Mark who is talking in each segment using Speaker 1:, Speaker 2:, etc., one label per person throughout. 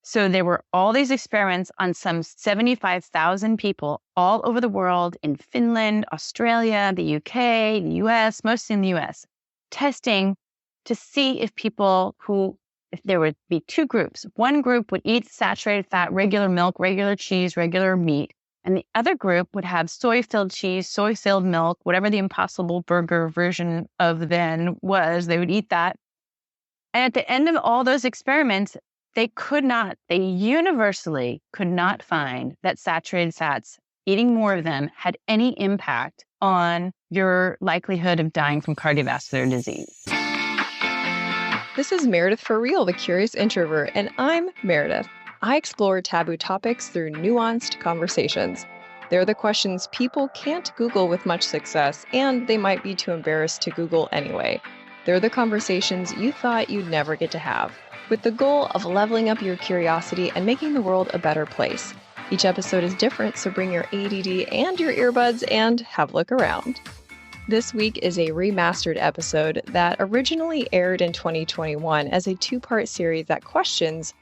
Speaker 1: So there were all these experiments on some 75,000 people all over the world, in Finland, Australia, the UK, the US, mostly in the US, testing to see if if there would be two groups. One group would eat saturated fat, regular milk, regular cheese, regular meat. And the other group would have soy-filled cheese, soy-filled milk, whatever the Impossible Burger version of then was. They would eat that. And at the end of all those experiments, they universally could not find that saturated fats, eating more of them, had any impact on your likelihood of dying from cardiovascular disease.
Speaker 2: This is Meredith for Real, the Curious Introvert, and I'm Meredith. I explore taboo topics through nuanced conversations. They're the questions people can't Google with much success, and they might be too embarrassed to Google anyway. They're the conversations you thought you'd never get to have, with the goal of leveling up your curiosity and making the world a better place. Each episode is different, so bring your ADD and your earbuds and have a look around. This week is a remastered episode that originally aired in 2021 as a two-part series that questions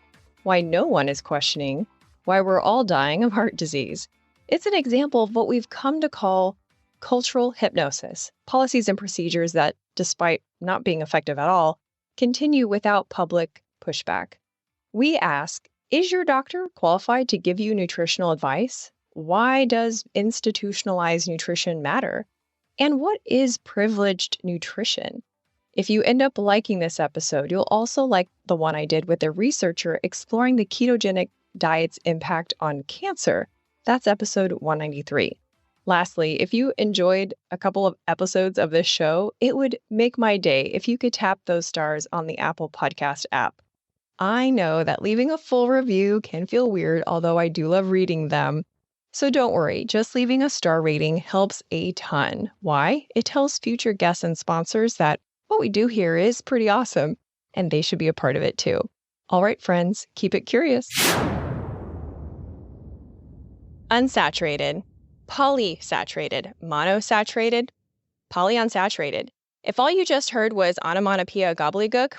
Speaker 2: why no one is questioning why we're all dying of heart disease. It's an example of what we've come to call cultural hypnosis, policies and procedures that, despite not being effective at all, continue without public pushback. We ask, is your doctor qualified to give you nutritional advice? Why does institutionalized nutrition matter? And what is privileged nutrition? If you end up liking this episode, you'll also like the one I did with a researcher exploring the ketogenic diet's impact on cancer. That's episode 193. Lastly, if you enjoyed a couple of episodes of this show, it would make my day if you could tap those stars on the Apple Podcast app. I know that leaving a full review can feel weird, although I do love reading them. So don't worry, just leaving a star rating helps a ton. Why? It tells future guests and sponsors that what we do here is pretty awesome, and they should be a part of it too. All right, friends, keep it curious. Unsaturated, polysaturated, monounsaturated, polyunsaturated. If all you just heard was onomatopoeia gobbledygook,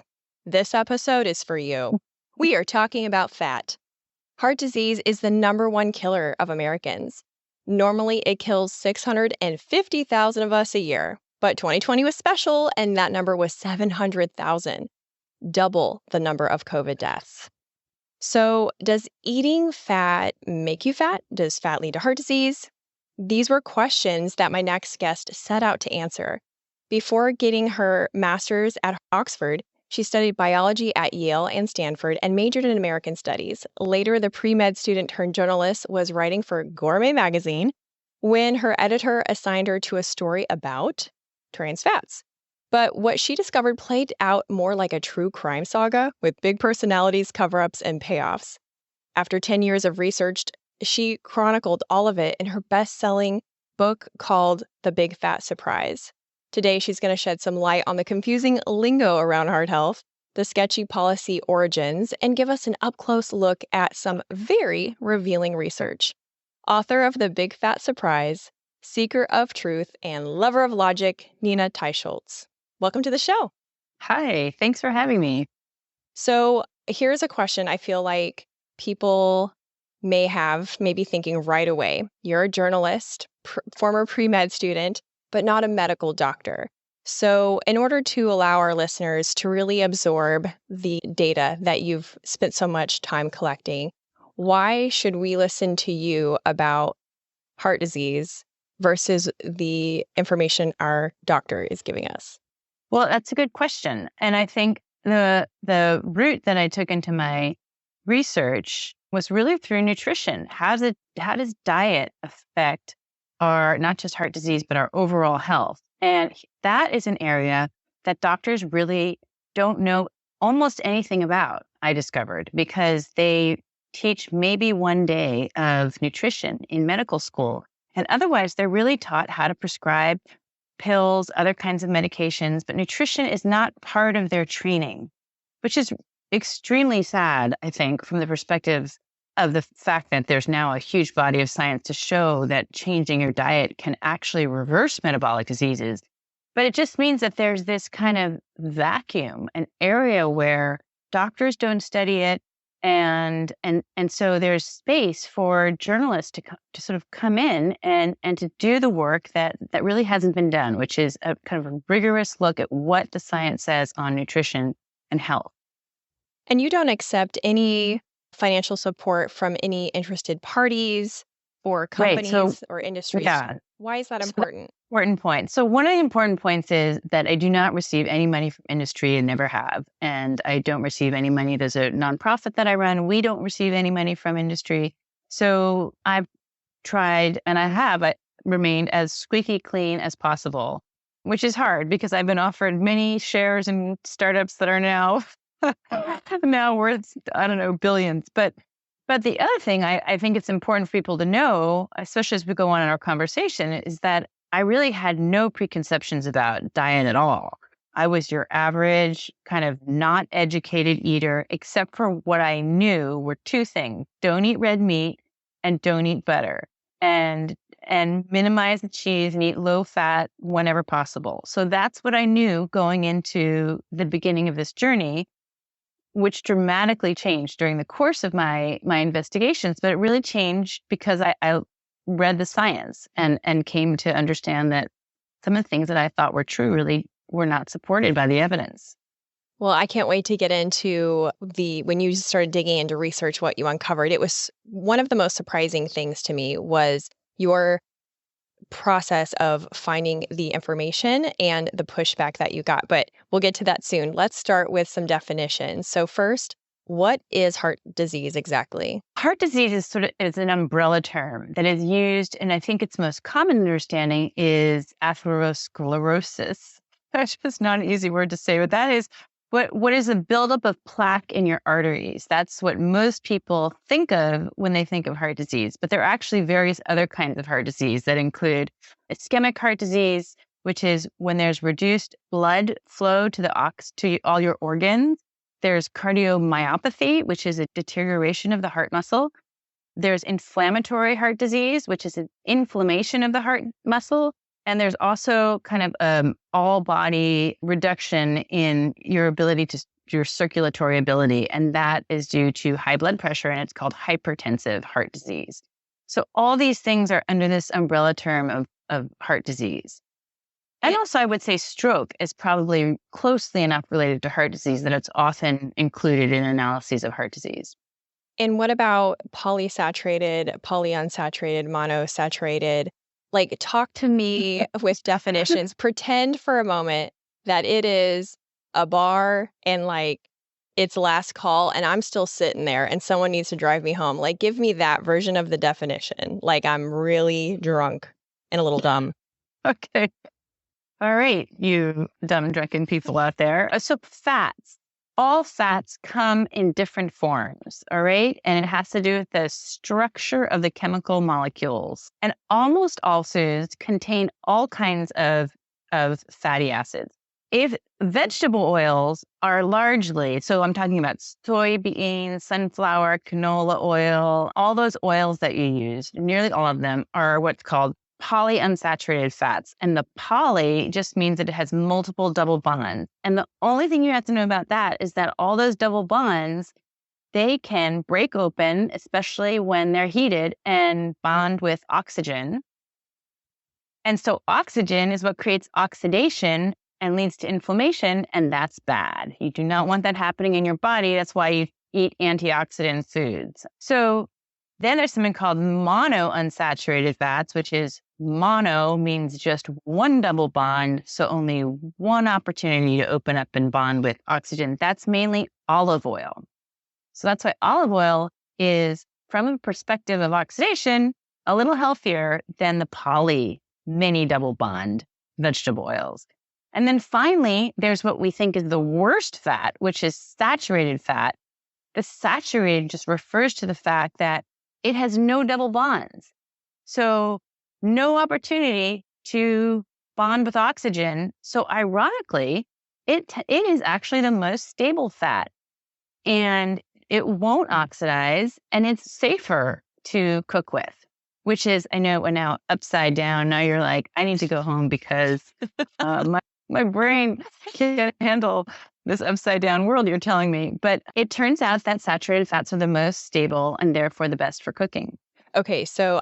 Speaker 2: this episode is for you. We are talking about fat. Heart disease is the #1 killer of Americans. Normally, it kills 650,000 of us a year, but 2020 was special, and that number was 700,000, double the number of COVID deaths. So, does eating fat make you fat? Does fat lead to heart disease? These were questions that my next guest set out to answer. Before getting her master's at Oxford, she studied biology at Yale and Stanford and majored in American studies. Later, the pre-med student turned journalist was writing for Gourmet magazine when her editor assigned her to a story about trans fats. But what she discovered played out more like a true crime saga with big personalities, cover-ups, and payoffs. After 10 years of research, she chronicled all of it in her best-selling book called The Big Fat Surprise. Today, she's going to shed some light on the confusing lingo around heart health, the sketchy policy origins, and give us an up-close look at some very revealing research. Author of The Big Fat Surprise, seeker of truth, and lover of logic, Nina Teicholz. Welcome to the show.
Speaker 1: Hi, thanks for having me.
Speaker 2: So here's a question I feel like people may be thinking right away. You're a journalist, former pre-med student, but not a medical doctor. So in order to allow our listeners to really absorb the data that you've spent so much time collecting, why should we listen to you about heart disease versus the information our doctor is giving us?
Speaker 1: Well, that's a good question. And I think the route that I took into my research was really through nutrition. How does diet affect our, not just heart disease, but our overall health? And that is an area that doctors really don't know almost anything about, I discovered, because they teach maybe one day of nutrition in medical school. And otherwise, they're really taught how to prescribe pills, other kinds of medications, but nutrition is not part of their training, which is extremely sad, I think, from the perspective of the fact that there's now a huge body of science to show that changing your diet can actually reverse metabolic diseases. But it just means that there's this kind of vacuum, an area where doctors don't study it And so there's space for journalists to sort of come in and to do the work that really hasn't been done, which is a kind of a rigorous look at what the science says on nutrition and health.
Speaker 2: And you don't accept any financial support from any interested parties or
Speaker 1: Right. So
Speaker 2: companies or industries.
Speaker 1: yeah,
Speaker 2: Why is that
Speaker 1: so
Speaker 2: important?
Speaker 1: important point. So one of the important points is that I do not receive any money from industry and never have. And I don't receive any money. There's a nonprofit that I run. We don't receive any money from industry. So I've tried, and I remained as squeaky clean as possible, which is hard because I've been offered many shares in startups that are now now worth, I don't know, billions. But the other thing I think it's important for people to know, especially as we go on in our conversation, is that I really had no preconceptions about diet at all. I was your average kind of not educated eater, except for what I knew were two things: don't eat red meat and don't eat butter, and minimize the cheese and eat low fat whenever possible. So that's what I knew going into the beginning of this journey, which dramatically changed during the course of my investigations. But it really changed because I read the science and came to understand that some of the things that I thought were true really were not supported by the evidence.
Speaker 2: Well, I can't wait to get into when you started digging into research, what you uncovered. It was one of the most surprising things to me was your process of finding the information and the pushback that you got. But we'll get to that soon. Let's start with some definitions. So first, what is heart disease exactly?
Speaker 1: Heart disease is an umbrella term that is used, and I think its most common understanding is atherosclerosis. That's just not an easy word to say, but that is what is a buildup of plaque in your arteries. That's what most people think of when they think of heart disease. But there are actually various other kinds of heart disease that include ischemic heart disease, which is when there's reduced blood flow to all your organs. There's cardiomyopathy, which is a deterioration of the heart muscle. There's inflammatory heart disease, which is an inflammation of the heart muscle. And there's also kind of all body reduction in your your circulatory ability. And that is due to high blood pressure, and it's called hypertensive heart disease. So all these things are under this umbrella term of heart disease. And also, I would say stroke is probably closely enough related to heart disease that it's often included in analyses of heart disease.
Speaker 2: And what about polysaturated, polyunsaturated, monounsaturated? Like, talk to me with definitions. Pretend for a moment that it is a bar and like it's last call and I'm still sitting there and someone needs to drive me home. Like, give me that version of the definition. Like, I'm really drunk and a little dumb.
Speaker 1: Okay. All right, you dumb, drunken people out there. So fats. All fats come in different forms, all right? And it has to do with the structure of the chemical molecules. And almost all foods contain all kinds of fatty acids. If vegetable oils are largely, so I'm talking about soybeans, sunflower, canola oil, all those oils that you use, nearly all of them are what's called polyunsaturated fats. And the poly just means that it has multiple double bonds. And the only thing you have to know about that is that all those double bonds, they can break open, especially when they're heated, and bond with oxygen. And so oxygen is what creates oxidation and leads to inflammation, and that's bad. You do not want that happening in your body. That's why you eat antioxidant foods. So then there's something called monounsaturated fats, which is mono means just one double bond, so only one opportunity to open up and bond with oxygen. That's mainly olive oil. So that's why olive oil is, from a perspective of oxidation, a little healthier than the poly many double bond vegetable oils. And then finally, there's what we think is the worst fat, which is saturated fat. The saturated just refers to the fact that it has no double bonds. So no opportunity to bond with oxygen. So ironically, it is actually the most stable fat, and it won't oxidize, and it's safer to cook with, which is, I know, we're now upside down. Now you're like, I need to go home because my brain can't handle this upside down world you're telling me. But it turns out that saturated fats are the most stable and therefore the best for cooking.
Speaker 2: Okay, so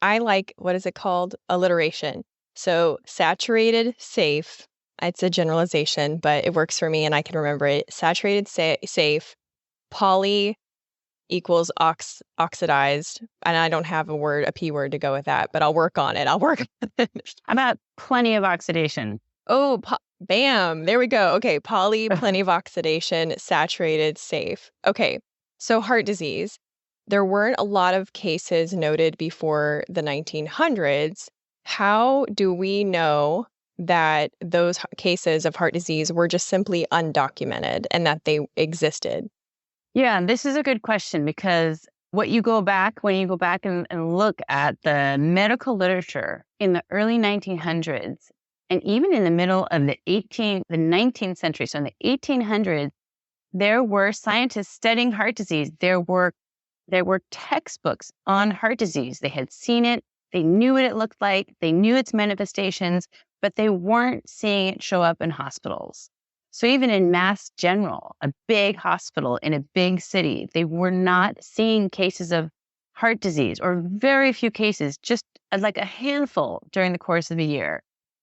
Speaker 2: I like, what is it called? Alliteration. So saturated, safe. It's a generalization, but it works for me and I can remember it. Saturated, safe. Poly equals oxidized. And I don't have a P word to go with that, but I'll work on it. I'll work on it.
Speaker 1: How about plenty of oxidation?
Speaker 2: Oh, bam. There we go. Okay, plenty of oxidation, saturated, safe. Okay, so heart disease. There weren't a lot of cases noted before the 1900s. How do we know that those cases of heart disease were just simply undocumented and that they existed?
Speaker 1: Yeah, this is a good question because when you go back and look at the medical literature in the early 1900s, and even in the middle of the 19th century, so in the 1800s, there were scientists studying heart disease. There were textbooks on heart disease. They had seen it. They knew what it looked like. They knew its manifestations, but they weren't seeing it show up in hospitals. So even in Mass General, a big hospital in a big city, they were not seeing cases of heart disease, or very few cases, just like a handful during the course of a year.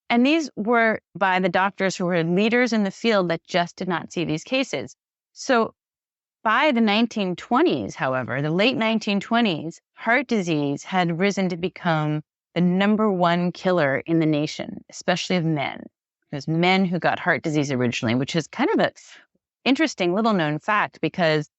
Speaker 1: And these were by the doctors who were leaders in the field that just did not see these cases. So by the 1920s, however, the late 1920s, heart disease had risen to become the number one killer in the nation, especially of men. There's men who got heart disease originally, which is kind of an interesting little known fact because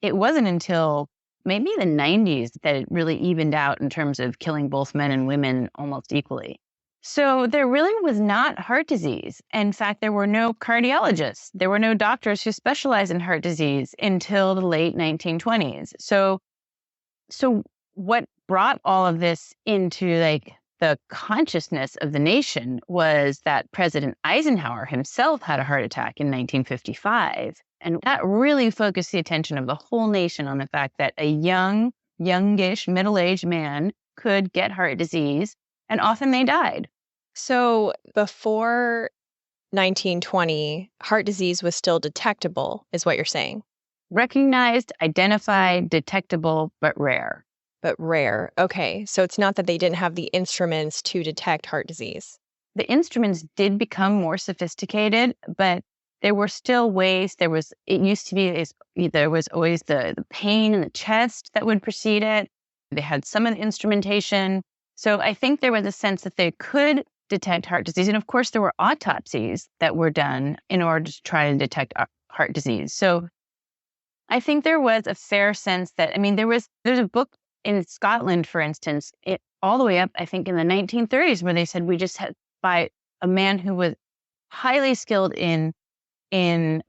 Speaker 1: it wasn't until maybe the 90s that it really evened out in terms of killing both men and women almost equally. So there really was not heart disease. In fact, there were no cardiologists. There were no doctors who specialized in heart disease until the late 1920s. So what brought all of this into like the consciousness of the nation was that President Eisenhower himself had a heart attack in 1955. And that really focused the attention of the whole nation on the fact that a youngish, middle-aged man could get heart disease, and often they died.
Speaker 2: So before 1920, heart disease was still detectable, is what you're saying?
Speaker 1: Recognized, identified, detectable, but rare.
Speaker 2: But rare. Okay. So it's not that they didn't have the instruments to detect heart disease.
Speaker 1: The instruments did become more sophisticated, but there were still ways. There was always the pain in the chest that would precede it. They had some of the instrumentation. So I think there was a sense that they could detect heart disease. And of course, there were autopsies that were done in order to try to detect heart disease. So I think there was a fair sense that, there's a book in Scotland, for instance, all the way up, I think, in the 1930s, where they said we just had, by a man who was highly skilled in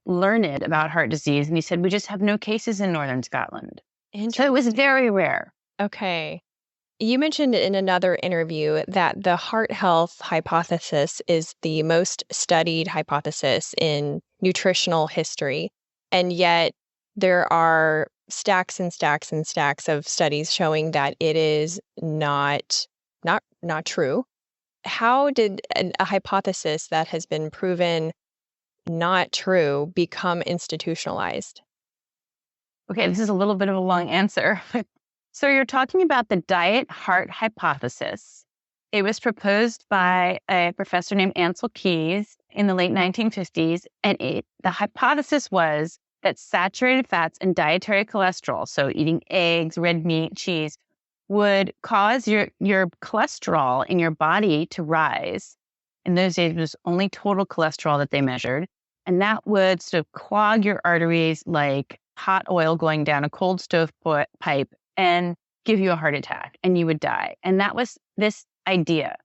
Speaker 1: learned about heart disease, and he said we just have no cases in northern Scotland. So it was very rare.
Speaker 2: Okay. You mentioned in another interview that the heart health hypothesis is the most studied hypothesis in nutritional history, and yet there are stacks and stacks and stacks of studies showing that it is not true. How did a hypothesis that has been proven not true become institutionalized?
Speaker 1: Okay, this is a little bit of a long answer. So you're talking about the diet heart hypothesis. It was proposed by a professor named Ancel Keys in the late 1950s, and the hypothesis was that saturated fats and dietary cholesterol, so eating eggs, red meat, cheese, would cause your cholesterol in your body to rise. In those days, it was only total cholesterol that they measured. And that would sort of clog your arteries like hot oil going down a cold stove pipe and give you a heart attack, and you would die. And that was this idea.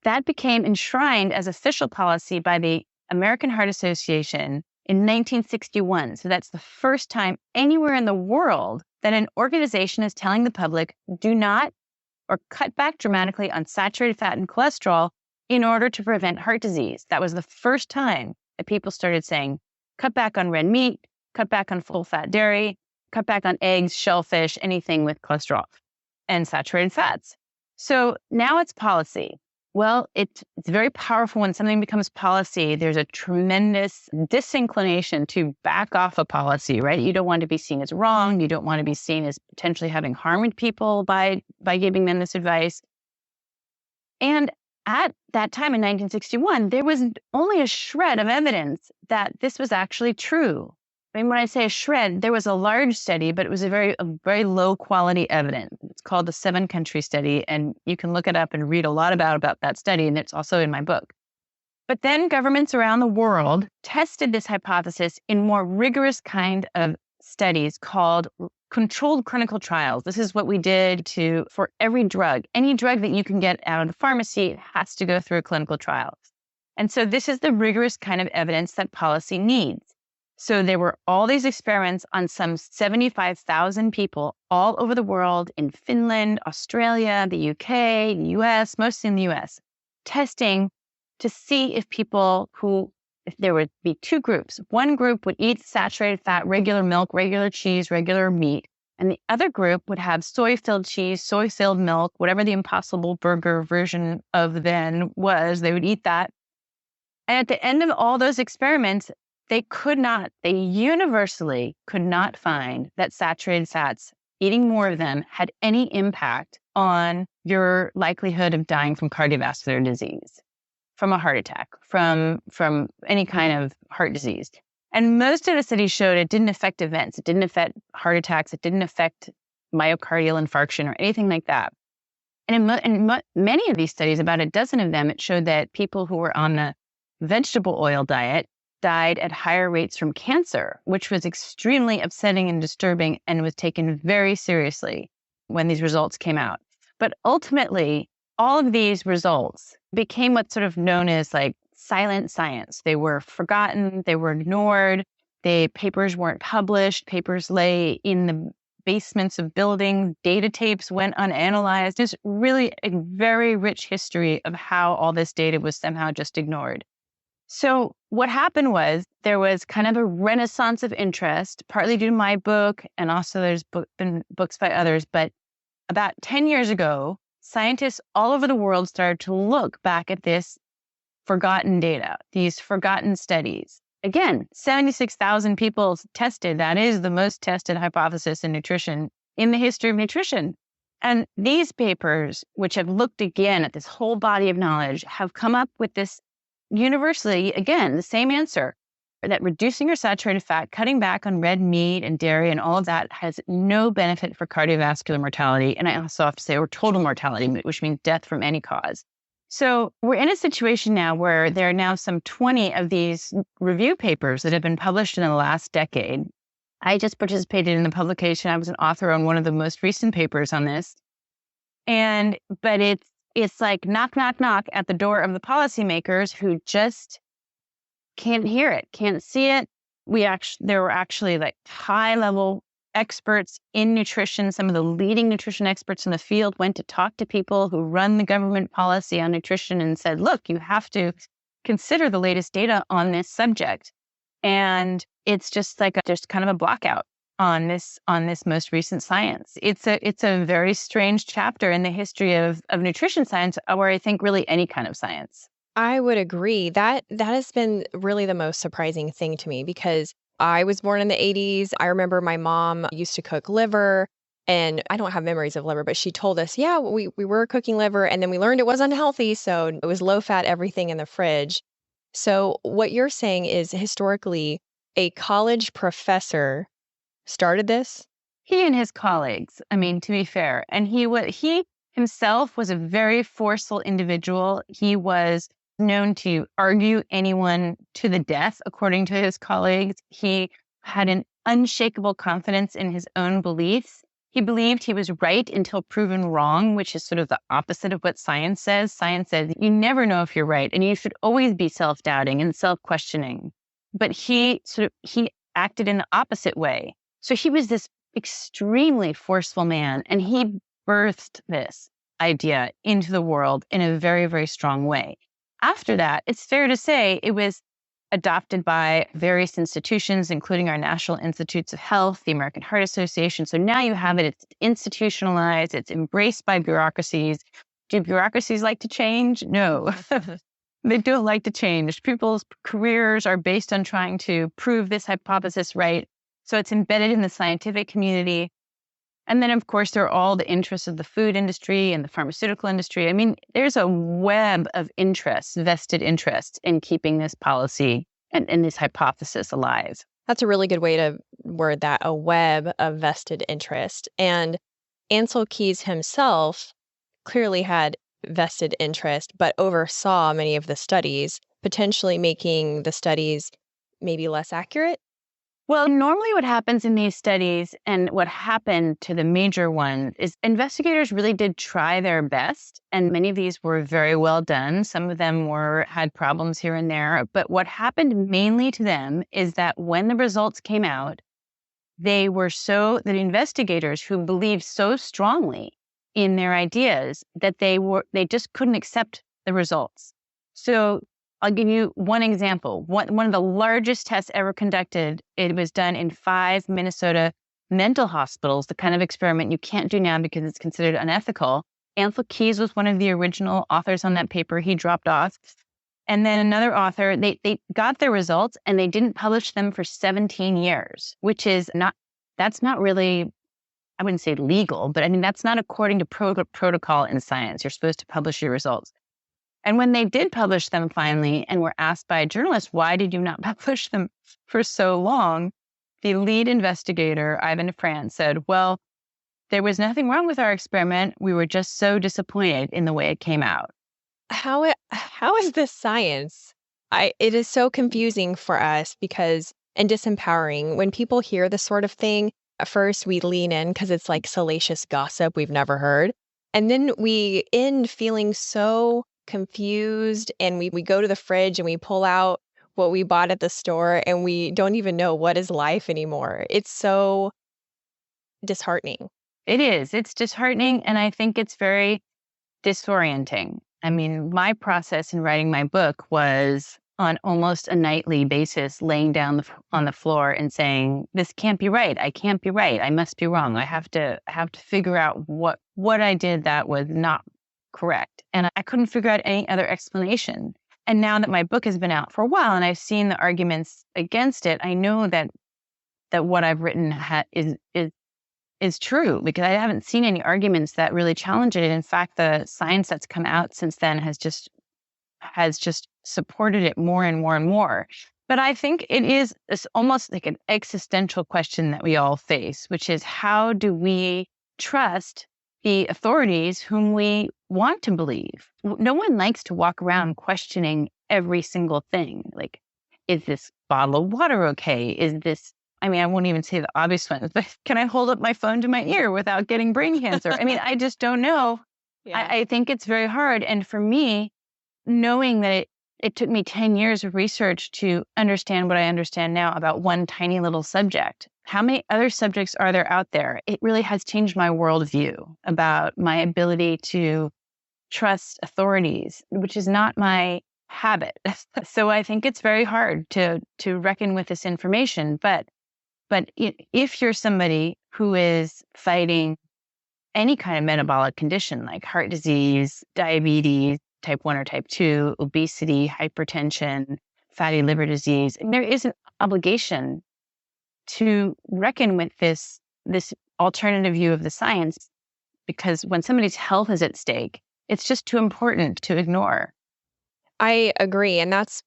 Speaker 1: That became enshrined as official policy by the American Heart Association in 1961. So that's the first time anywhere in the world that an organization is telling the public, do not or cut back dramatically on saturated fat and cholesterol in order to prevent heart disease. That was the first time that people started saying, cut back on red meat, cut back on full fat dairy, cut back on eggs, shellfish, anything with cholesterol and saturated fats. So now it's policy. Well, it's very powerful when something becomes policy. There's a tremendous disinclination to back off a policy, right? You don't want to be seen as wrong. You don't want to be seen as potentially having harmed people by giving them this advice. And at that time in 1961, there was only a shred of evidence that this was actually true. I mean, when I say a shred, there was a large study, but it was a very low quality evidence. It's called the 7-country study, and you can look it up and read a lot about that study, and it's also in my book. But then governments around the world tested this hypothesis in more rigorous kind of studies called controlled clinical trials. This is what we did for every drug. Any drug that you can get out of the pharmacy, it has to go through a clinical trial. And so this is the rigorous kind of evidence that policy needs. So there were all these experiments on some 75,000 people all over the world, in Finland, Australia, the UK, the US, mostly in the US, testing to see if there would be two groups. One group would eat saturated fat, regular milk, regular cheese, regular meat. And the other group would have soy-filled cheese, soy-filled milk, whatever the Impossible Burger version of then was, they would eat that. And at the end of all those experiments, they universally could not find that saturated fats, eating more of them, had any impact on your likelihood of dying from cardiovascular disease, from a heart attack, from any kind of heart disease. And most of the studies showed it didn't affect events. It didn't affect heart attacks. It didn't affect myocardial infarction or anything like that. And in many of these studies, about a dozen of them, it showed that people who were on the vegetable oil diet died at higher rates from cancer, which was extremely upsetting and disturbing and was taken very seriously when these results came out. But ultimately, all of these results became what's sort of known as like silent science. They were forgotten, they were ignored, papers weren't published, papers lay in the basements of buildings, data tapes went unanalyzed. There's really a very rich history of how all this data was somehow just ignored. So what happened was there was kind of a renaissance of interest, partly due to my book, and also there's been books by others. But about 10 years ago, scientists all over the world started to look back at this forgotten data, these forgotten studies. Again, 76,000 people tested. That is the most tested hypothesis in nutrition in the history of nutrition. And these papers, which have looked again at this whole body of knowledge, have come up with this universally, again, the same answer, that reducing your saturated fat, cutting back on red meat and dairy and all of that has no benefit for cardiovascular mortality. And I also have to say, or total mortality, which means death from any cause. So we're in a situation now where there are now some 20 of these review papers that have been published in the last decade. I just participated in the publication. I was an author on one of the most recent papers on this. But it's like knock, knock, knock at the door of the policymakers who just can't hear it, can't see it. There were actually like high-level experts in nutrition. Some of the leading nutrition experts in the field went to talk to people who run the government policy on nutrition and said, look, you have to consider the latest data on this subject. And it's just like there's kind of a blackout on this most recent science. It's a very strange chapter in the history of nutrition science, or I think really any kind of science.
Speaker 2: I would agree. That has been really the most surprising thing to me, because I was born in the 80s. I remember my mom used to cook liver, and I don't have memories of liver, but she told us, yeah, we were cooking liver, and then we learned it was unhealthy, so it was low fat, everything in the fridge. So what you're saying is historically a college professor started this?
Speaker 1: He and his colleagues, I mean, to be fair. And he himself was a very forceful individual. He was known to argue anyone to the death, according to his colleagues. He had an unshakable confidence in his own beliefs. He believed he was right until proven wrong, which is sort of the opposite of what science says. Science says you never know if you're right, and you should always be self-doubting and self-questioning. But he acted in the opposite way. So he was this extremely forceful man, and he birthed this idea into the world in a very, very strong way. After that, it's fair to say it was adopted by various institutions, including our National Institutes of Health, the American Heart Association. So now you have it, it's institutionalized, it's embraced by bureaucracies. Do bureaucracies like to change? No, they don't like to change. People's careers are based on trying to prove this hypothesis right. So it's embedded in the scientific community. And then, of course, there are all the interests of the food industry and the pharmaceutical industry. I mean, there's a web of interests, vested interests in keeping this policy and this hypothesis alive.
Speaker 2: That's a really good way to word that, a web of vested interest. And Ancel Keys himself clearly had vested interest, but oversaw many of the studies, potentially making the studies maybe less accurate.
Speaker 1: Well, normally what happens in these studies and what happened to the major one is investigators really did try their best, and many of these were very well done. Some of them had problems here and there, but what happened mainly to them is that when the results came out, the investigators who believed so strongly in their ideas that they just couldn't accept the results. So I'll give you one example. One of the largest tests ever conducted, it was done in 5 Minnesota mental hospitals, the kind of experiment you can't do now because it's considered unethical. Ancel Keys was one of the original authors on that paper. He dropped off. And then another author, they got their results and they didn't publish them for 17 years, which is that's not really, I wouldn't say legal, but I mean, that's not according to protocol in science. You're supposed to publish your results. And when they did publish them finally and were asked by a journalist, why did you not publish them for so long? The lead investigator, Ivan France, said, well, there was nothing wrong with our experiment. We were just so disappointed in the way it came out.
Speaker 2: How is this science? It is so confusing for us and disempowering. When people hear this sort of thing, at first we lean in because it's like salacious gossip we've never heard. And then we end feeling so confused, and we go to the fridge and we pull out what we bought at the store and we don't even know what is life anymore. It's so disheartening.
Speaker 1: It is. It's disheartening, and I think it's very disorienting. I mean, my process in writing my book was on almost a nightly basis, laying down on the floor and saying, this can't be right. I can't be right. I must be wrong. I have to figure out what I did that was not correct. And I couldn't figure out any other explanation. And now that my book has been out for a while and I've seen the arguments against it, I know that what I've written is true, because I haven't seen any arguments that really challenge it. In fact, the science that's come out since then has just supported it more and more and more. But I think it's almost like an existential question that we all face, which is, how do we trust the authorities whom we want to believe? No one likes to walk around questioning every single thing. Like, is this bottle of water okay? Is this, I mean, I won't even say the obvious ones, but can I hold up my phone to my ear without getting brain cancer? I mean, I just don't know. Yeah. I think it's very hard. And for me, knowing that it took me 10 years of research to understand what I understand now about one tiny little subject. How many other subjects are there out there? It really has changed my worldview about my ability to trust authorities, which is not my habit. So I think it's very hard to reckon with this information. But if you're somebody who is fighting any kind of metabolic condition like heart disease, diabetes, type 1 or type 2, obesity, hypertension, fatty liver disease, there is an obligation to reckon with this alternative view of the science, because when somebody's health is at stake, it's just too important to ignore.
Speaker 2: I agree. And that's,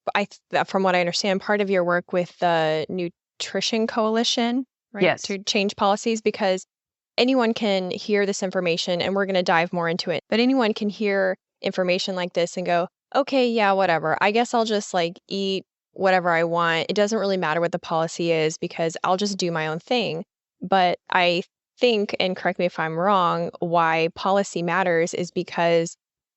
Speaker 2: from what I understand, part of your work with the Nutrition Coalition, right?
Speaker 1: Yes.
Speaker 2: To change policies, because anyone can hear this information, and we're going to dive more into it, but anyone can hear information like this and go, okay, yeah, whatever. I guess I'll just eat whatever I want. It doesn't really matter what the policy is because I'll just do my own thing. But I think, and correct me if I'm wrong, why policy matters is because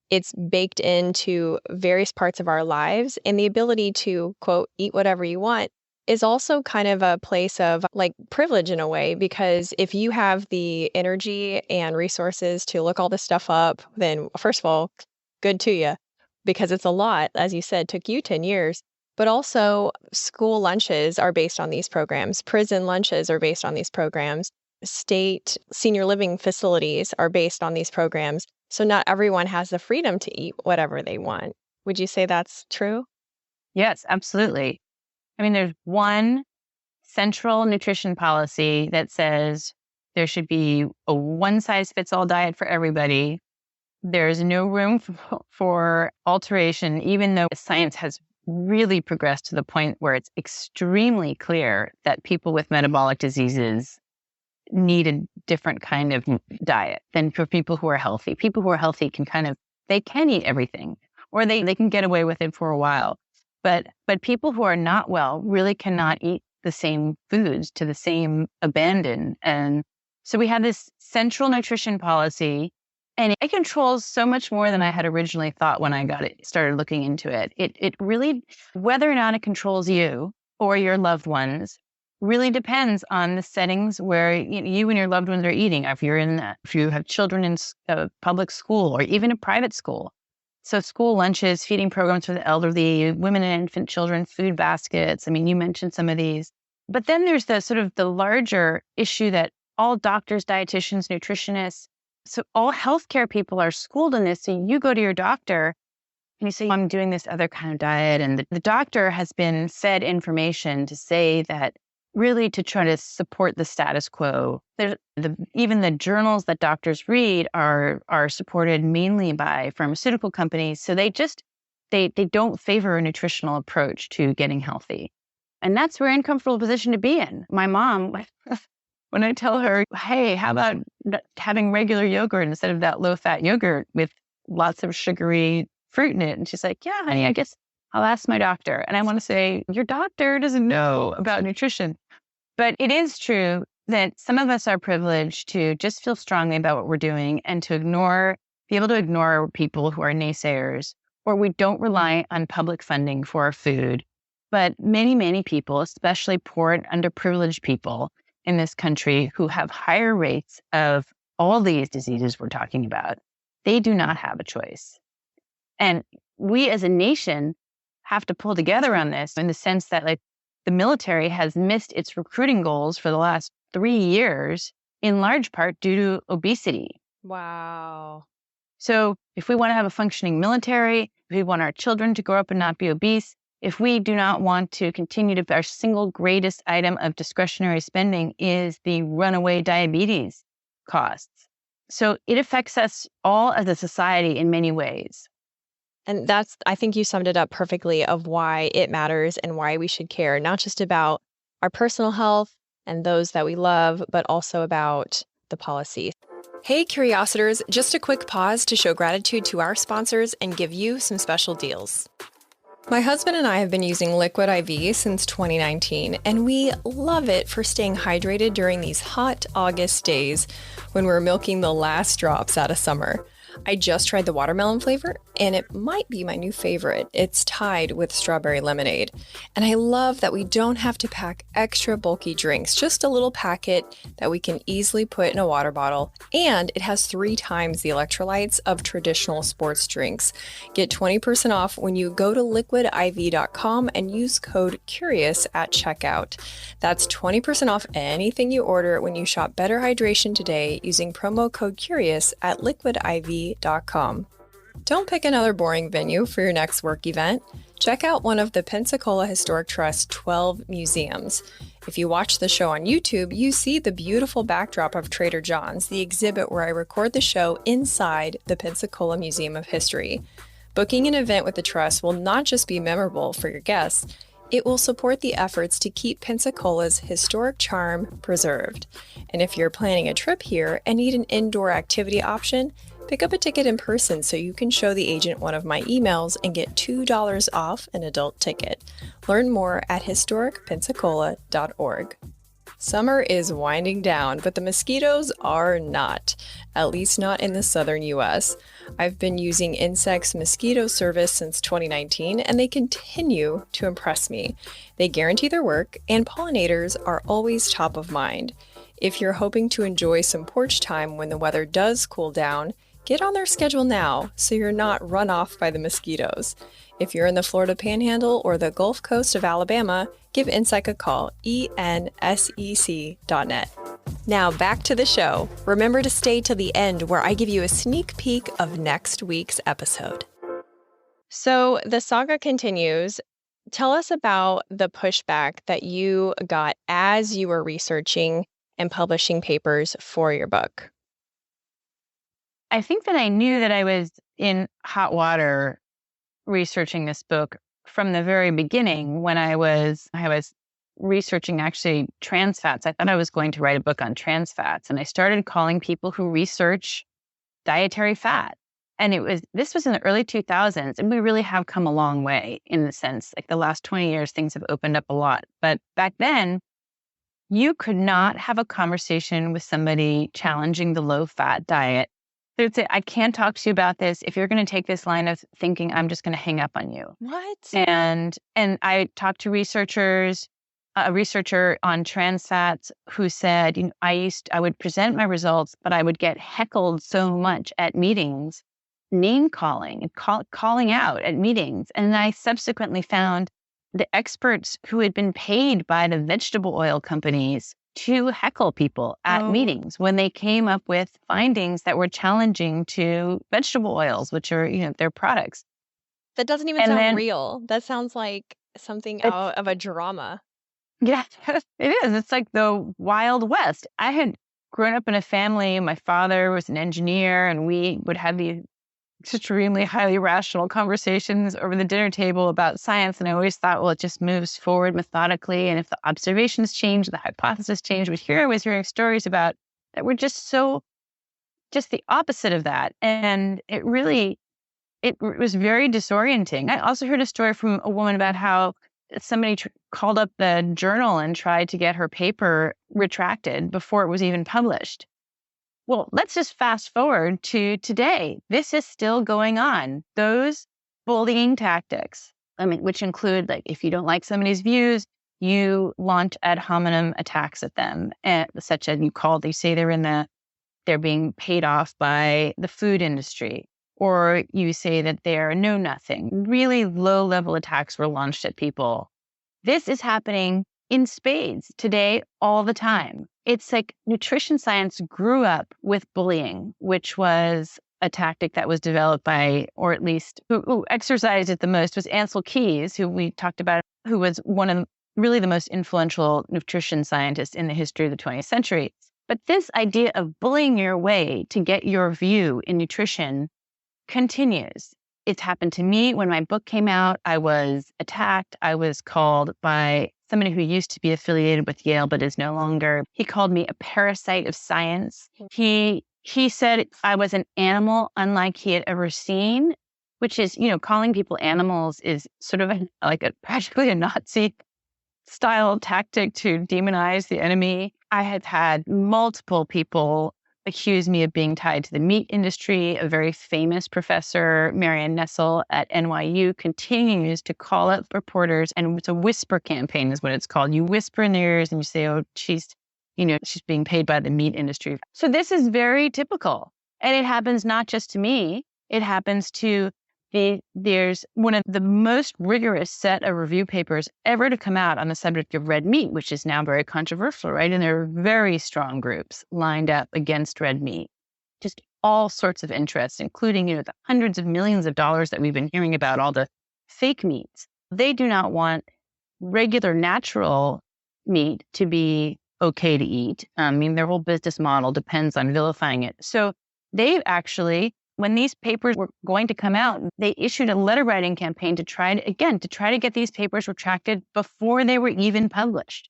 Speaker 2: it's baked into various parts of our lives, and the ability to, quote, eat whatever you want is also kind of a place of privilege in a way, because if you have the energy and resources to look all this stuff up, then first of all, good to you, because it's a lot. As you said, took you 10 years. But also, school lunches are based on these programs. Prison lunches are based on these programs. state senior living facilities are based on these programs. So not everyone has the freedom to eat whatever they want. Would you say that's true?
Speaker 1: Yes, absolutely. I mean, there's one central nutrition policy that says there should be a one-size-fits-all diet for everybody. There's no room for alteration, even though science has really progressed to the point where it's extremely clear that people with metabolic diseases need a different kind of diet than for people who are healthy. People who are healthy they can eat everything, or they can get away with it for a while. But people who are not well really cannot eat the same foods to the same abandon. And so we have this central nutrition policy, and it controls so much more than I had originally thought when I started looking into it. It really, whether or not it controls you or your loved ones, really depends on the settings where you and your loved ones are eating. If you have children in a public school or even a private school. So school lunches, feeding programs for the elderly, women and infant children, food baskets. I mean, you mentioned some of these. But then there's the sort of the larger issue that all doctors, dietitians, nutritionists, so all healthcare people are schooled in this. So you go to your doctor and you say, I'm doing this other kind of diet. And the doctor has been fed information to say that really to try to support the status quo. Even the journals that doctors read are supported mainly by pharmaceutical companies. So they don't favor a nutritional approach to getting healthy. And that's a very uncomfortable position to be in. My mom, when I tell her, hey, how about having regular yogurt instead of that low-fat yogurt with lots of sugary fruit in it? And she's like, yeah, honey, I guess I'll ask my doctor. And I want to say, your doctor doesn't know about nutrition. But it is true that some of us are privileged to just feel strongly about what we're doing and to be able to ignore people who are naysayers, or we don't rely on public funding for our food. But many, many people, especially poor and underprivileged people in this country who have higher rates of all these diseases we're talking about, they do not have a choice. And we as a nation have to pull together on this in the sense that the military has missed its recruiting goals for the last 3 years, in large part due to obesity.
Speaker 2: Wow.
Speaker 1: So if we want to have a functioning military, if we want our children to grow up and not be obese, if we do not want to continue our single greatest item of discretionary spending is the runaway diabetes costs. So it affects us all as a society in many ways.
Speaker 2: And I think you summed it up perfectly of why it matters and why we should care, not just about our personal health and those that we love, but also about the policy. Hey, Curiositors, just a quick pause to show gratitude to our sponsors and give you some special deals. My husband and I have been using Liquid IV since 2019, and we love it for staying hydrated during these hot August days when we're milking the last drops out of summer. I just tried the watermelon flavor, and it might be my new favorite. It's tied with strawberry lemonade. And I love that we don't have to pack extra bulky drinks, just a little packet that we can easily put in a water bottle. And it has 3 times the electrolytes of traditional sports drinks. Get 20% off when you go to liquidiv.com and use code CURIOUS at checkout. That's 20% off anything you order when you shop Better Hydration today using promo code CURIOUS at liquidiv.com. Don't pick another boring venue for your next work event. Check out one of the Pensacola Historic Trust's 12 museums. If you watch the show on YouTube, you see the beautiful backdrop of Trader John's, the exhibit where I record the show inside the Pensacola Museum of History. Booking an event with the Trust will not just be memorable for your guests, it will support the efforts to keep Pensacola's historic charm preserved. And if you're planning a trip here and need an indoor activity option, pick up a ticket in person so you can show the agent one of my emails and get $2 off an adult ticket. Learn more at historicpensacola.org. Summer is winding down, but the mosquitoes are not, at least not in the southern U.S. I've been using Insect's mosquito service since 2019, and they continue to impress me. They guarantee their work, and pollinators are always top of mind. If you're hoping to enjoy some porch time when the weather does cool down, get on their schedule now so you're not run off by the mosquitoes. If you're in the Florida Panhandle or the Gulf Coast of Alabama, give Insect a call, ensec.net. Now back to the show. Remember to stay till the end where I give you a sneak peek of next week's episode. So the saga continues. Tell us about the pushback that you got as you were researching and publishing papers for your book.
Speaker 1: I think that I knew that I was in hot water researching this book from the very beginning when I was researching actually trans fats. I thought I was going to write a book on trans fats, and I started calling people who research dietary fat. And this was in the early 2000s, and we really have come a long way in the sense, like the last 20 years, things have opened up a lot. But back then, you could not have a conversation with somebody challenging the low-fat diet. They would say, I can't talk to you about this. If you're going to take this line of thinking, I'm just going to hang up on you.
Speaker 2: What?
Speaker 1: And I talked to researchers, a researcher on trans fats who said, I would present my results, but I would get heckled so much at meetings, name calling and calling out at meetings. And I subsequently found the experts who had been paid by the vegetable oil companies to heckle people at meetings when they came up with findings that were challenging to vegetable oils, which are, their products.
Speaker 2: That doesn't even sound real. That sounds like something out of a drama.
Speaker 1: Yeah, it is. It's like the Wild West. I had grown up in a family. My father was an engineer, and we would have these extremely highly rational conversations over the dinner table about science. And I always thought, well, it just moves forward methodically. And if the observations change, the hypothesis change. But here I was hearing stories about that were just the opposite of that. And it was very disorienting. I also heard a story from a woman about how somebody called up the journal and tried to get her paper retracted before it was even published. Well, let's just fast forward to today. This is still going on. Those bullying tactics, which include, like, if you don't like somebody's views, you launch ad hominem attacks at them, such as you say they're being paid off by the food industry, or you say that they're know nothing. Really low level attacks were launched at people. This is happening in spades today all the time. It's like nutrition science grew up with bullying, which was a tactic that was developed by, or at least who exercised it the most, was Ancel Keys, who we talked about, who was one of really the most influential nutrition scientists in the history of the 20th century. But this idea of bullying your way to get your view in nutrition continues. It's happened to me. When my book came out, I was attacked. I was called by somebody who used to be affiliated with Yale but is no longer. He called me a parasite of science. He said I was an animal unlike he had ever seen, which is, calling people animals is sort of practically a Nazi style tactic to demonize the enemy. I have had multiple people accuse me of being tied to the meat industry. A very famous professor, Marianne Nessel at NYU, continues to call up reporters, and it's a whisper campaign is what it's called. You whisper in their ears and you say, oh, she's being paid by the meat industry. So this is very typical. And it happens not just to me. It happens to there's one of the most rigorous set of review papers ever to come out on the subject of red meat, which is now very controversial, right? And there are very strong groups lined up against red meat. Just all sorts of interests, including, the hundreds of millions of dollars that we've been hearing about, all the fake meats. They do not want regular natural meat to be okay to eat. Their whole business model depends on vilifying it. So they've actually, when these papers were going to come out, they issued a letter writing campaign to try to get these papers retracted before they were even published.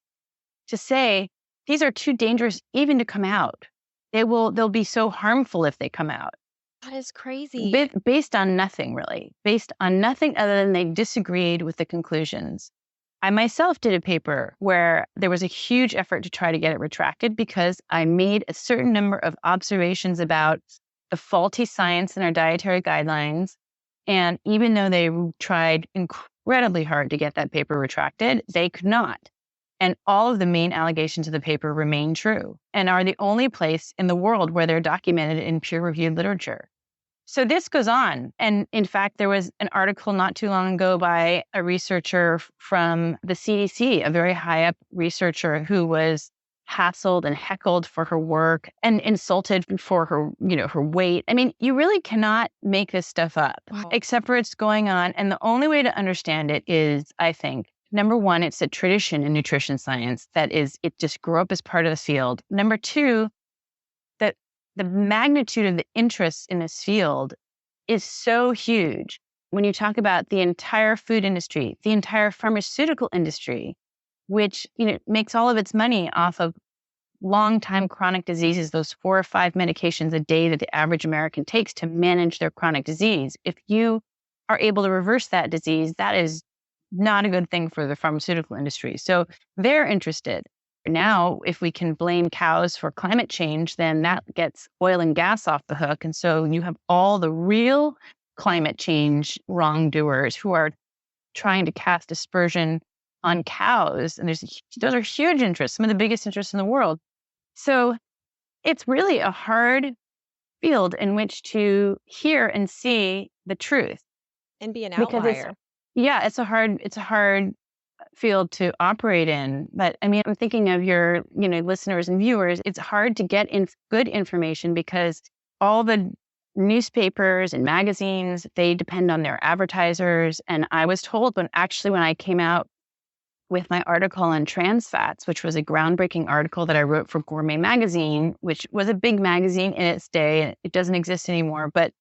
Speaker 1: To say, these are too dangerous even to come out. They'll be so harmful if they come out.
Speaker 2: That is crazy.
Speaker 1: Based on nothing, really. Based on nothing other than they disagreed with the conclusions. I myself did a paper where there was a huge effort to try to get it retracted because I made a certain number of observations about the faulty science in our dietary guidelines. And even though they tried incredibly hard to get that paper retracted, they could not. And all of the main allegations of the paper remain true and are the only place in the world where they're documented in peer-reviewed literature. So this goes on. And in fact, there was an article not too long ago by a researcher from the CDC, a very high up researcher who was hassled and heckled for her work and insulted for her, her weight. I mean, you really cannot make this stuff up, except for it's going on. And the only way to understand it is, I think, number one, it's a tradition in nutrition science that is, it just grew up as part of the field. Number two, that the magnitude of the interest in this field is so huge. When you talk about the entire food industry, the entire pharmaceutical industry, which makes all of its money off of long-time chronic diseases, those 4 or 5 medications a day that the average American takes to manage their chronic disease. If you are able to reverse that disease, that is not a good thing for the pharmaceutical industry. So they're interested. Now, if we can blame cows for climate change, then that gets oil and gas off the hook. And so you have all the real climate change wrongdoers who are trying to cast aspersion on cows. And those are huge interests, some of the biggest interests in the world. So it's really a hard field in which to hear and see the truth.
Speaker 2: And be an outlier.
Speaker 1: It's a hard field to operate in. But I mean, I'm thinking of your, listeners and viewers. It's hard to get good information because all the newspapers and magazines, they depend on their advertisers. And I was told when I came out with my article on trans fats, which was a groundbreaking article that I wrote for Gourmet Magazine, which was a big magazine in its day. It doesn't exist anymore. But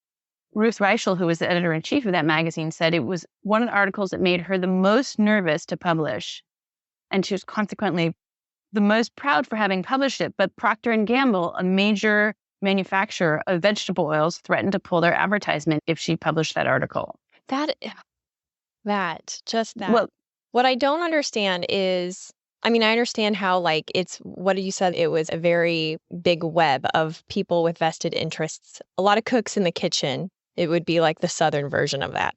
Speaker 1: Ruth Reichel, who was the editor-in-chief of that magazine, said it was one of the articles that made her the most nervous to publish. And she was consequently the most proud for having published it. But Procter & Gamble, a major manufacturer of vegetable oils, threatened to pull their advertisement if she published that article.
Speaker 2: Well, what I don't understand is, I understand how, it's what you said, it was a very big web of people with vested interests, a lot of cooks in the kitchen. It would be like the Southern version of that.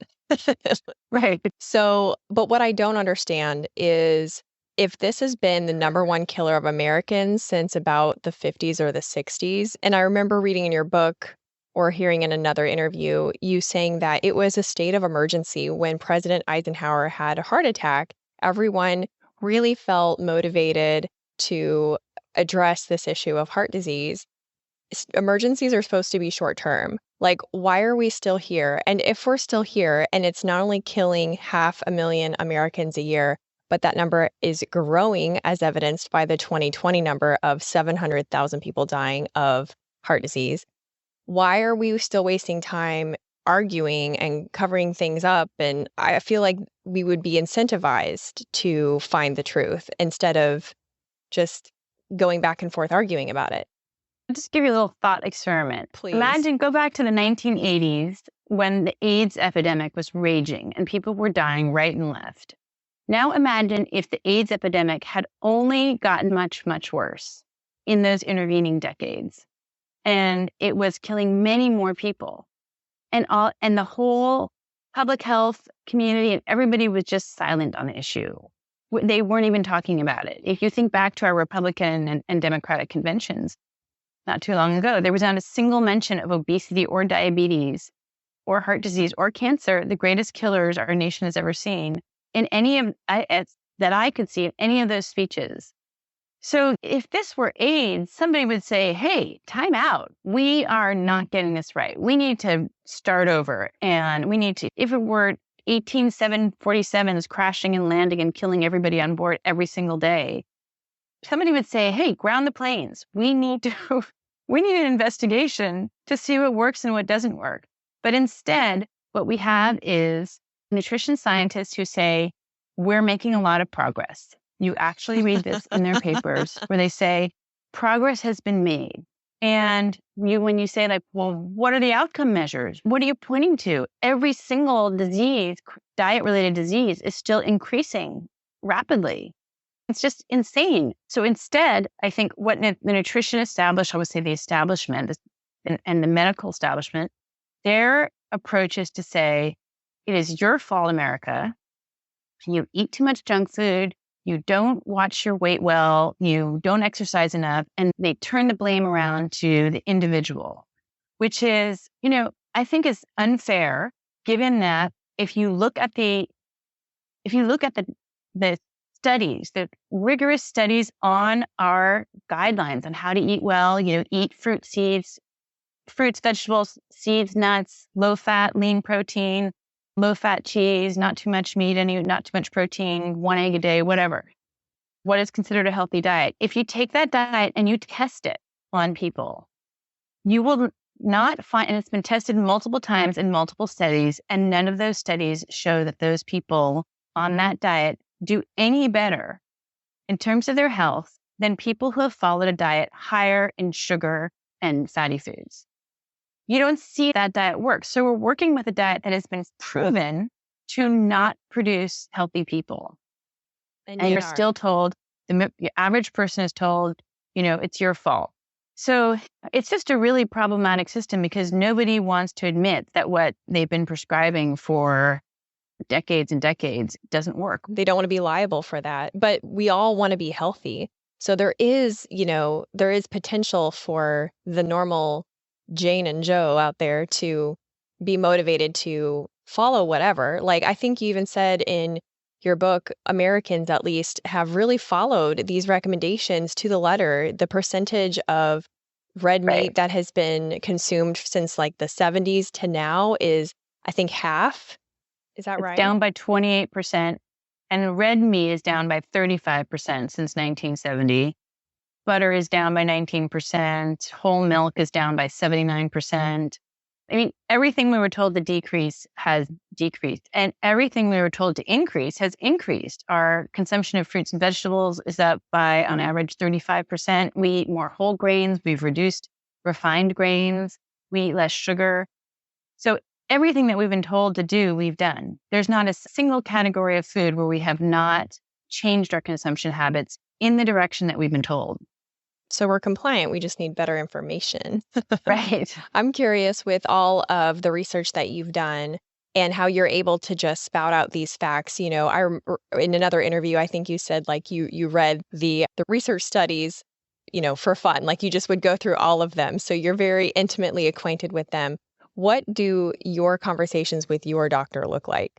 Speaker 1: Right.
Speaker 2: So, but what I don't understand is if this has been the number one killer of Americans since about the 50s or the 60s, and I remember reading in your book or hearing in another interview, you saying that it was a state of emergency when President Eisenhower had a heart attack. Everyone really felt motivated to address this issue of heart disease. Emergencies are supposed to be short term. Why are we still here? And if we're still here and it's not only killing 500,000 Americans a year, but that number is growing as evidenced by the 2020 number of 700,000 people dying of heart disease, why are we still wasting time arguing and covering things up? And I feel like we would be incentivized to find the truth instead of just going back and forth arguing about it.
Speaker 1: I'll just give you a little thought experiment.
Speaker 2: Please.
Speaker 1: Imagine, go back to the 1980s when the AIDS epidemic was raging and people were dying right and left. Now imagine if the AIDS epidemic had only gotten much, much worse in those intervening decades. And it was killing many more people. And the whole public health community and everybody was just silent on the issue. They weren't even talking about it. If you think back to our Republican and Democratic conventions not too long ago, there was not a single mention of obesity or diabetes or heart disease or cancer, the greatest killers our nation has ever seen, in any of that I could see in any of those speeches. So if this were AIDS, somebody would say, hey, time out. We are not getting this right. We need to start over. And we need to, if it were 747s crashing and landing and killing everybody on board every single day, somebody would say, hey, ground the planes. We need an investigation to see what works and what doesn't work. But instead, what we have is nutrition scientists who say, we're making a lot of progress. You actually read this in their papers where they say, progress has been made. And when you say well, what are the outcome measures? What are you pointing to? Every single disease, diet-related disease, is still increasing rapidly. It's just insane. So instead, I think what the nutrition establishment, I would say the establishment and the medical establishment, their approach is to say, it is your fault, America. You eat too much junk food. You don't watch your weight well, you don't exercise enough, and they turn the blame around to the individual, which is, I think is unfair, given that if you look at the studies, the rigorous studies on our guidelines on how to eat well, eat fruits, vegetables, seeds, nuts, low fat, lean protein, low fat cheese, not too much meat, not too much protein, 1 egg a day, whatever. What is considered a healthy diet? If you take that diet and you test it on people, you will not find, and it's been tested multiple times in multiple studies, and none of those studies show that those people on that diet do any better in terms of their health than people who have followed a diet higher in sugar and fatty foods. You don't see that diet work. So we're working with a diet that has been proven to not produce healthy people. And you're still told, the average person is told, it's your fault. So it's just a really problematic system because nobody wants to admit that what they've been prescribing for decades and decades doesn't work.
Speaker 2: They don't want to be liable for that, but we all want to be healthy. So there is potential for the normal Jane and Joe out there to be motivated to follow whatever. Like I think you even said in your book, Americans at least have really followed these recommendations to the letter. The percentage of red meat that has been consumed since like the 70s to now is, I think, half. Is that right?
Speaker 1: It's down by 28%. And red meat is down by 35% since 1970. Butter is down by 19%. Whole milk is down by 79%. I mean, everything we were told to decrease has decreased, and everything we were told to increase has increased. Our consumption of fruits and vegetables is up by, on average, 35%. We eat more whole grains. We've reduced refined grains. We eat less sugar. So everything that we've been told to do, we've done. There's not a single category of food where we have not changed our consumption habits in the direction that we've been told.
Speaker 2: So we're compliant. We just need better information.
Speaker 1: Right.
Speaker 2: I'm curious with all of the research that you've done and how you're able to just spout out these facts. In another interview, I think you said like you read the research studies, for fun, like you just would go through all of them. So you're very intimately acquainted with them. What do your conversations with your doctor look like?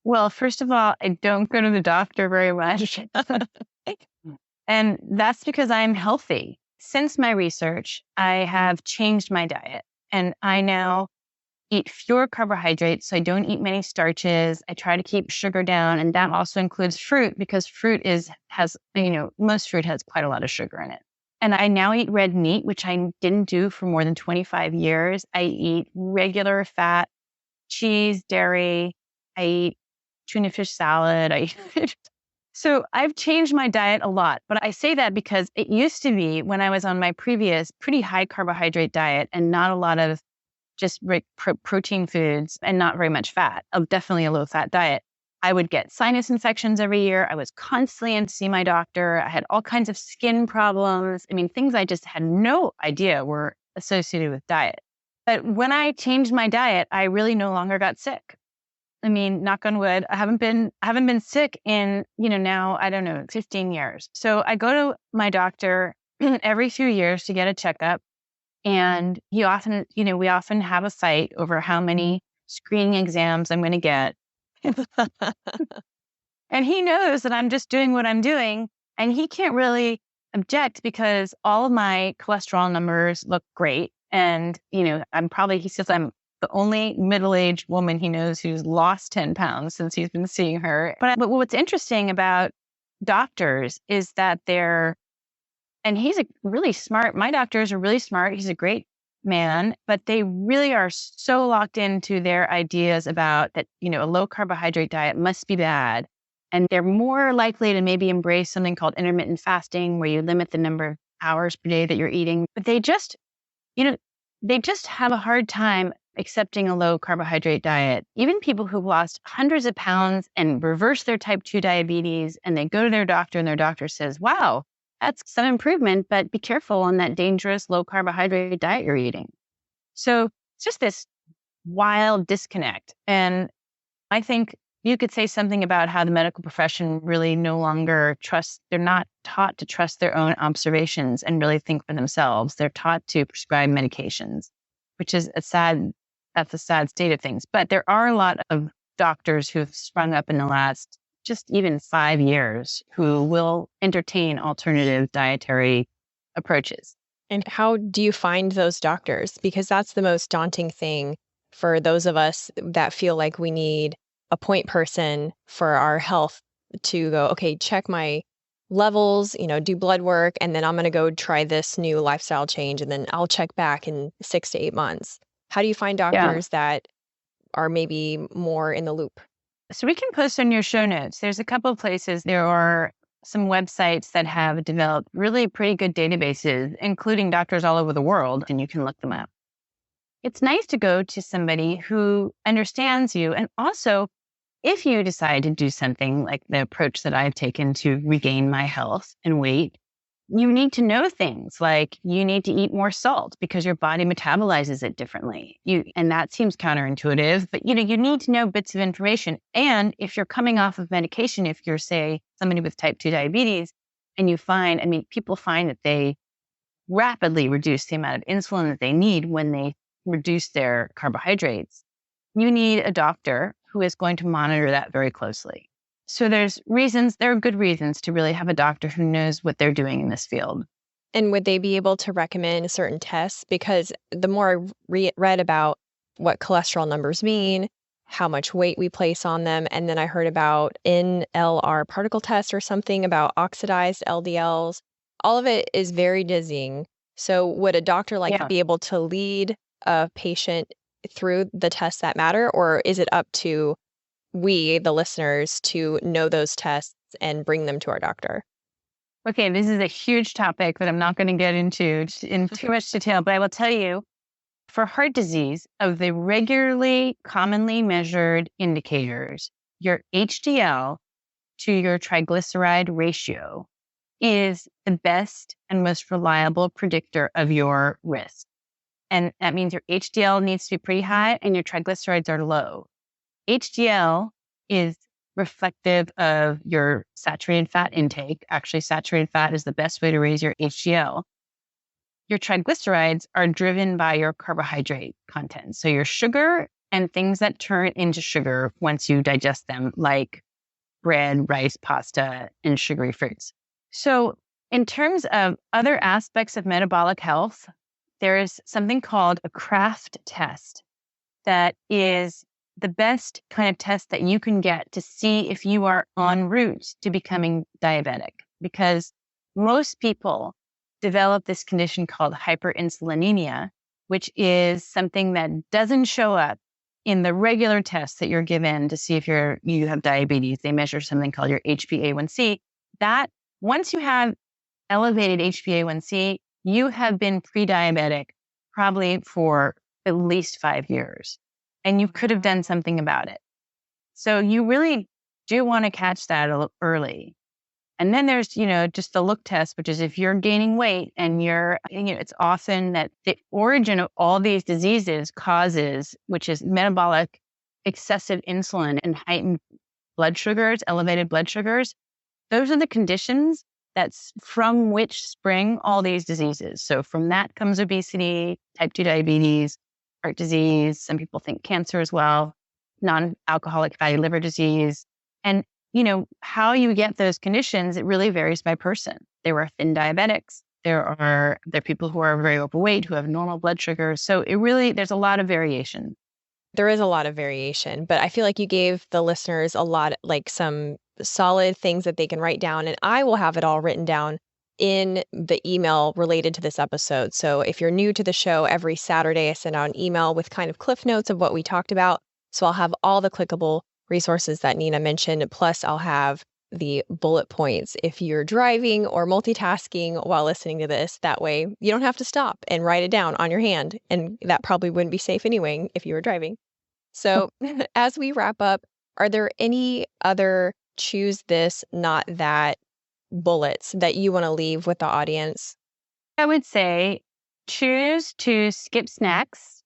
Speaker 1: Well, first of all, I don't go to the doctor very much. And that's because I'm healthy. Since my research, I have changed my diet and I now eat fewer carbohydrates. So I don't eat many starches. I try to keep sugar down. And that also includes fruit because most fruit has quite a lot of sugar in it. And I now eat red meat, which I didn't do for more than 25 years. I eat regular fat, cheese, dairy. I eat tuna fish salad. So I've changed my diet a lot, but I say that because it used to be when I was on my previous pretty high carbohydrate diet and not a lot of just protein foods and not very much fat, definitely a low fat diet, I would get sinus infections every year. I was constantly in to see my doctor. I had all kinds of skin problems. I mean, things I just had no idea were associated with diet. But when I changed my diet, I really no longer got sick. I mean, knock on wood, I haven't been sick in, now, 15 years. So I go to my doctor every few years to get a checkup. And we often have a fight over how many screening exams I'm going to get. And he knows that I'm just doing what I'm doing. And he can't really object because all of my cholesterol numbers look great. And, he says I'm the only middle-aged woman he knows who's lost 10 pounds since he's been seeing her. But what's interesting about doctors is that and he's my doctors are really smart. He's a great man, but they really are so locked into their ideas about that, a low carbohydrate diet must be bad. And they're more likely to maybe embrace something called intermittent fasting, where you limit the number of hours per day that you're eating. But they just have a hard time accepting a low carbohydrate diet. Even people who've lost hundreds of pounds and reverse their type 2 diabetes, and they go to their doctor and their doctor says, wow, that's some improvement, but be careful on that dangerous low carbohydrate diet you're eating. So it's just this wild disconnect. And I think you could say something about how the medical profession really no longer they're not taught to trust their own observations and really think for themselves. They're taught to prescribe medications, which is that's a sad state of things. But there are a lot of doctors who have sprung up in the last just even 5 years who will entertain alternative dietary approaches.
Speaker 2: And how do you find those doctors? Because that's the most daunting thing for those of us that feel like we need a point person for our health to go, okay, check my levels, do blood work, and then I'm going to go try this new lifestyle change, and then I'll check back in 6 to 8 months. How do you find
Speaker 1: Yeah.
Speaker 2: doctors that are maybe more in the loop?
Speaker 1: So we can post on your show notes. There's a couple of places. There are some websites that have developed really pretty good databases, including doctors all over the world, and you can look them up. It's nice to go to somebody who understands you. And also, if you decide to do something like the approach that I've taken to regain my health and weight, you need to know things like you need to eat more salt because your body metabolizes it differently. And that seems counterintuitive, but you need to know bits of information. And if you're coming off of medication, if you're, say, somebody with type 2 diabetes, and you find, people find that they rapidly reduce the amount of insulin that they need when they reduce their carbohydrates, you need a doctor who is going to monitor that very closely. So there are good reasons to really have a doctor who knows what they're doing in this field.
Speaker 2: And would they be able to recommend certain tests? Because the more I read about what cholesterol numbers mean, how much weight we place on them, and then I heard about NLR particle test or something about oxidized LDLs. All of it is very dizzying. So would a doctor be able to lead a patient through the tests that matter, or is it up to we, the listeners, to know those tests and bring them to our doctor?
Speaker 1: Okay, this is a huge topic that I'm not going to get into in too much detail, but I will tell you, for heart disease, of the regularly, commonly measured indicators, your HDL to your triglyceride ratio is the best and most reliable predictor of your risk. And that means your HDL needs to be pretty high and your triglycerides are low. HDL is reflective of your saturated fat intake. Actually, saturated fat is the best way to raise your HDL. Your triglycerides are driven by your carbohydrate content. So your sugar and things that turn into sugar once you digest them, like bread, rice, pasta, and sugary fruits. So in terms of other aspects of metabolic health, there is something called a Kraft test that is the best kind of test that you can get to see if you are en route to becoming diabetic. Because most people develop this condition called hyperinsulinemia, which is something that doesn't show up in the regular tests that you're given to see if you have diabetes. They measure something called your HbA1c. That once you have elevated HbA1c, you have been pre-diabetic probably for at least 5 years, and you could have done something about it. So you really do want to catch that a little early. And then there's, just the look test, which is if you're gaining weight and it's often that the origin of all these diseases causes, which is metabolic excessive insulin and heightened blood sugars, elevated blood sugars. Those are the conditions that's from which spring all these diseases. So from that comes obesity, type 2 diabetes, heart disease. Some people think cancer as well, non-alcoholic fatty liver disease. And, how you get those conditions, it really varies by person. There are thin diabetics. There are people who are very overweight, who have normal blood sugar. So there's a lot of variation.
Speaker 2: There is a lot of variation, but I feel like you gave the listeners a lot, some solid things that they can write down, and I will have it all written down in the email related to this episode. So if you're new to the show, every Saturday I send out an email with kind of cliff notes of what we talked about. So I'll have all the clickable resources that Nina mentioned, plus I'll have the bullet points if you're driving or multitasking while listening to this. That way you don't have to stop and write it down on your hand, and that probably wouldn't be safe anyway if you were driving. So as we wrap up, are there any other choose this, not that bullets that you want to leave with the audience?
Speaker 1: I would say choose to skip snacks,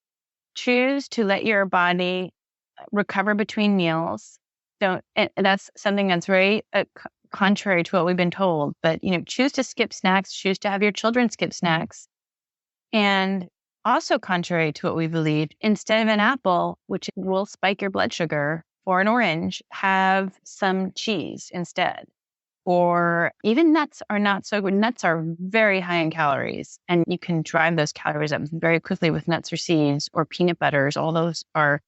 Speaker 1: choose to let your body recover between meals. And that's something that's very contrary to what we've been told, but choose to skip snacks, choose to have your children skip snacks. And also contrary to what we believed, instead of an apple, which will spike your blood sugar, or an orange, have some cheese instead. Or even nuts are not so good. Nuts are very high in calories, and you can drive those calories up very quickly with nuts or seeds or peanut butters. All those are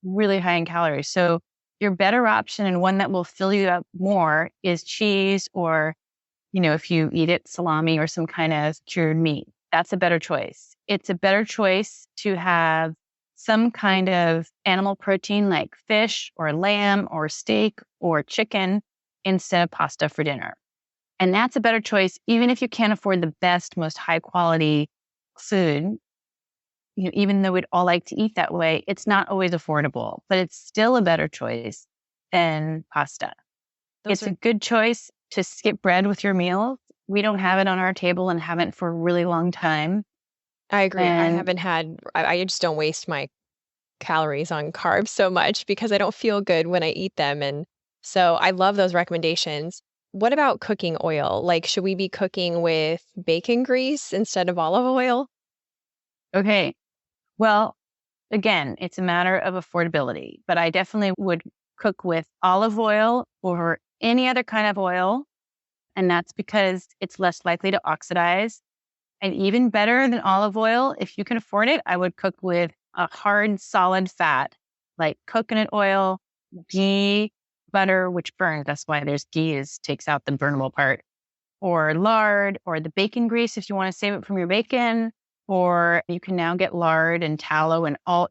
Speaker 1: really high in calories. So your better option and one that will fill you up more is cheese, or, if you eat it, salami or some kind of cured meat. That's a better choice. It's a better choice to have some kind of animal protein like fish or lamb or steak or chicken instead of pasta for dinner. And that's a better choice, even if you can't afford the best, most high quality food. Even though we'd all like to eat that way, it's not always affordable, but it's still a better choice than pasta. It's a good choice to skip bread with your meals. We don't have it on our table and haven't for a really long time.
Speaker 2: I agree. I just don't waste my calories on carbs so much because I don't feel good when I eat them. And so I love those recommendations. What about cooking oil? Like, should we be cooking with bacon grease instead of olive oil?
Speaker 1: Okay. Well, again, it's a matter of affordability, but I definitely would cook with olive oil or any other kind of oil. And that's because it's less likely to oxidize. And even better than olive oil, if you can afford it, I would cook with a hard, solid fat like coconut oil, ghee, butter, which burns. That's why there's ghee, takes out the burnable part, or lard, or the bacon grease if you want to save it from your bacon. Or you can now get lard and tallow and all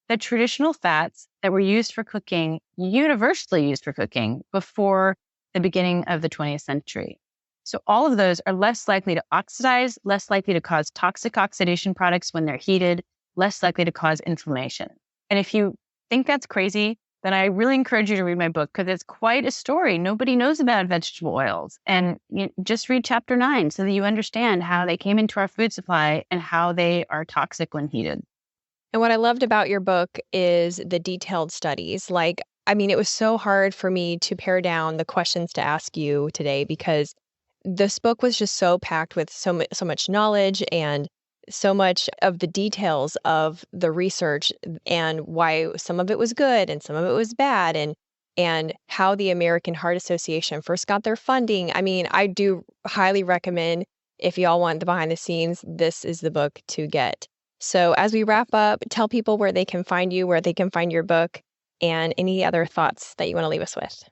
Speaker 1: the traditional fats that were used for cooking, universally used for cooking before the beginning of the 20th century. So all of those are less likely to oxidize, less likely to cause toxic oxidation products when they're heated, less likely to cause inflammation. And if you think that's crazy, then I really encourage you to read my book because it's quite a story. Nobody knows about vegetable oils. And just read chapter 9 so that you understand how they came into our food supply and how they are toxic when heated.
Speaker 2: And what I loved about your book is the detailed studies. It was so hard for me to pare down the questions to ask you today because this book was just so packed with so much knowledge and so much of the details of the research and why some of it was good and some of it was bad and how the American Heart Association first got their funding. I do highly recommend, if y'all want the behind the scenes, this is the book to get. So as we wrap up, tell people where they can find you, where they can find your book, and any other thoughts that you want to leave us with.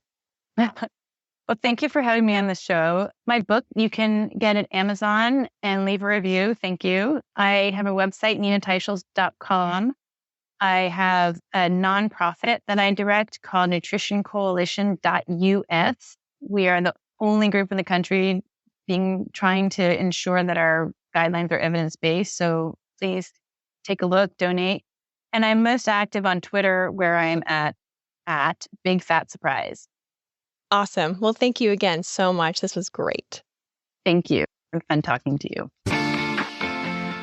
Speaker 1: Well, thank you for having me on the show. My book, you can get at Amazon and leave a review. Thank you. I have a website, teicholz.com. I have a nonprofit that I direct called nutritioncoalition.us. We are the only group in the country trying to ensure that our guidelines are evidence-based. So please take a look, donate. And I'm most active on Twitter, where I'm at Big Fat Surprise.
Speaker 2: Awesome. Well, thank you again so much. This was great.
Speaker 1: Thank you. It was fun talking to you.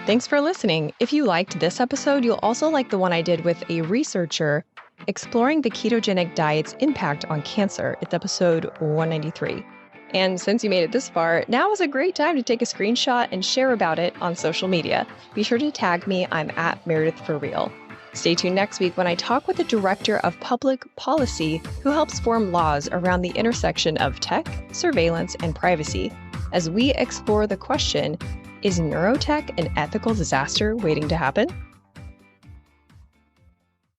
Speaker 2: Thanks for listening. If you liked this episode, you'll also like the one I did with a researcher exploring the ketogenic diet's impact on cancer. It's episode 193. And since you made it this far, now is a great time to take a screenshot and share about it on social media. Be sure to tag me. I'm at Meredith for Real. Stay tuned next week when I talk with the Director of Public Policy who helps form laws around the intersection of tech, surveillance, and privacy as we explore the question, is neurotech an ethical disaster waiting to happen?